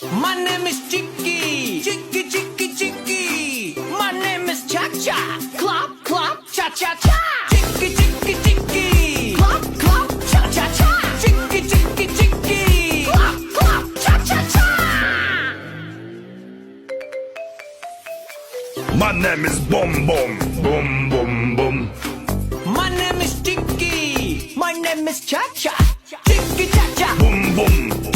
My name is Chicky, Chicky, Chicky, Chicky. My name is Cha Cha, Clop, Clop, Cha Cha Cha. Chicky, Chicky, Chicky, Clop, Clop, Cha Cha Cha. Chicky, Chicky, Chicky, Clop, Clop, Cha Cha Cha. My name is Boom Boom, Boom Boom Boom. My name is Chicky, my name is Cha Cha. Chicky, Cha Cha. Boom Boom,